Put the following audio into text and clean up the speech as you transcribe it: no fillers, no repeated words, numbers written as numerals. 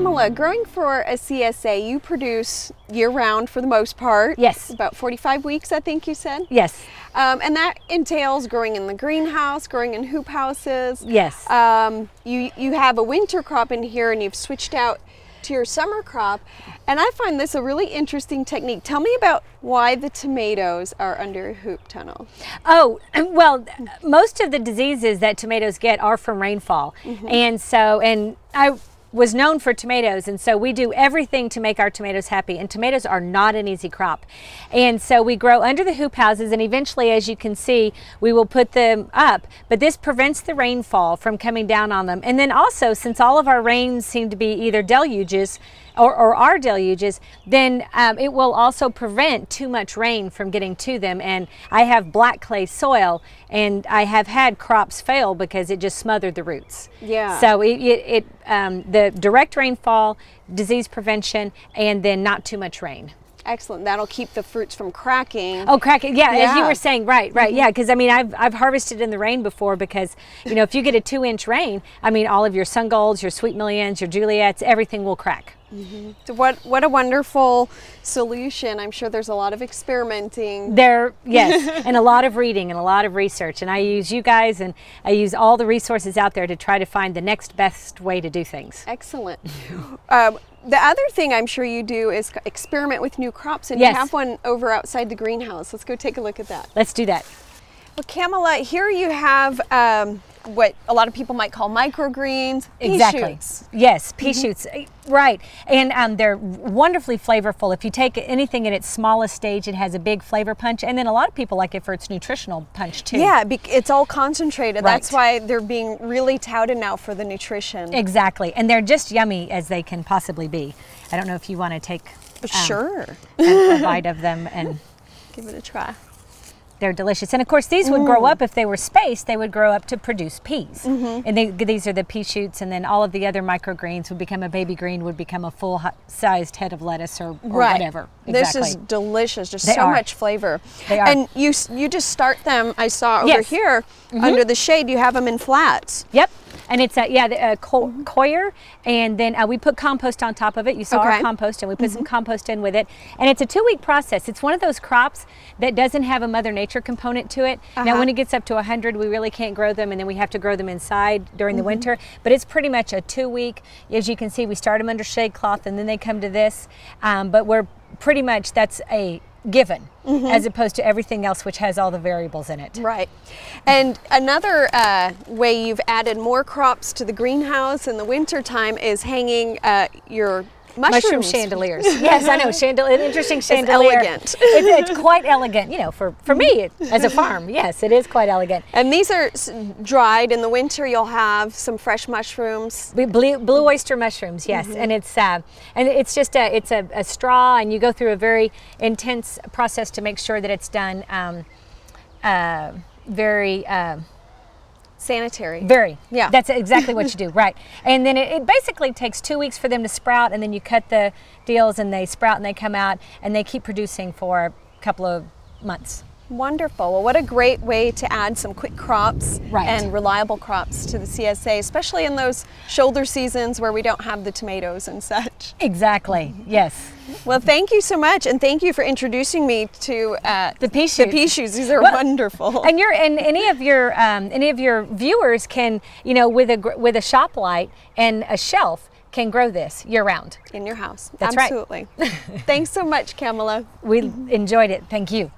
Kamala, growing for a CSA, you produce year-round for the most part. Yes. About 45 weeks, I think you said? Yes. And that entails growing in the greenhouse, growing in hoop houses. Yes. You have a winter crop in here, and you've switched out to your summer crop. And I find this a really interesting technique. Tell me about why the tomatoes are under a hoop tunnel. Oh, well, most of the diseases that tomatoes get are from rainfall. And I was known for tomatoes, and so we do everything to make our tomatoes happy, and tomatoes are not an easy crop. And so we grow under the hoop houses, and eventually, as you can see, we will put them up, but this prevents the rainfall from coming down on them. And then also, since all of our rains seem to be either deluges or are deluges, then it will also prevent too much rain from getting to them. And I have black clay soil, and I have had crops fail because it just smothered the roots. Yeah. So the direct rainfall, disease prevention, and then not too much rain. Excellent. That'll keep the fruits from cracking. Oh, cracking. Yeah, Yeah. as you were saying, right. Yeah, because I mean, I've harvested in the rain before, because you know, if you get a 2-inch rain, I mean, all of your sun golds, your sweet millions, your Juliets, everything will crack. So what a wonderful solution. I'm sure there's a lot of experimenting. Yes, and a lot of reading and a lot of research. And I use you guys, and I use all the resources out there to try to find the next best way to do things. Excellent. The other thing I'm sure you do is experiment with new crops, and Yes. you have one over outside the greenhouse. Let's go take a look at that. Let's do that. Well, Kamala, here you have what a lot of people might call microgreens. Exactly. Pea shoots. Yes, pea shoots. Right. And they're wonderfully flavorful. If you take anything in its smallest stage, it has a big flavor punch. And then a lot of people like it for its nutritional punch too. Yeah, it's all concentrated. Right. That's why they're being really touted now for the nutrition. Exactly. And they're just yummy as they can possibly be. I don't know if you want to take Sure. a bite of them, and Give it a try. they're delicious. And of course, these would grow up, if they were spaced, they would grow up to produce peas. And these are the pea shoots, and then all of the other microgreens would become a baby green, would become a full-sized head of lettuce or whatever. This is delicious, just so much flavor. They are. And you just start them, I saw over Yes. here, under the shade, you have them in flats. Yep. And it's coir, and then we put compost on top of it. You saw our compost, and we put some compost in with it. And it's a 2-week process. It's one of those crops that doesn't have a Mother Nature component to it. Now, when it gets up to 100, we really can't grow them, and then we have to grow them inside during the winter. But it's pretty much a 2-week. As you can see, we start them under shade cloth, and then they come to this. But we're pretty much, that's a given, as opposed to everything else, which has all the variables in it. Right. And another way you've added more crops to the greenhouse in the winter time is hanging your Mushroom chandeliers. Yes, I know. An interesting chandelier. It's elegant. It's quite elegant, you know, for me as a farm. Yes, it is quite elegant. And these are dried. In the winter, you'll have some fresh mushrooms. Blue oyster mushrooms, yes. And it's just a straw, and you go through a very intense process to make sure that it's done very sanitary. Very. Yeah. That's exactly what you do, right. And then it basically takes 2 weeks for them to sprout, and then you cut the deals, and they sprout, and they come out, and they keep producing for a couple of months. Wonderful. Well, what a great way to add some quick crops and reliable crops to the CSA, especially in those shoulder seasons where we don't have the tomatoes and such. Exactly. Yes. Well, thank you so much, and thank you for introducing me to the pea shoots. The pea shoots. These are wonderful. And any of your viewers can, you know, with a shop light and a shelf, can grow this year round in your house. That's Absolutely. Thanks so much, Kamala. We enjoyed it. Thank you.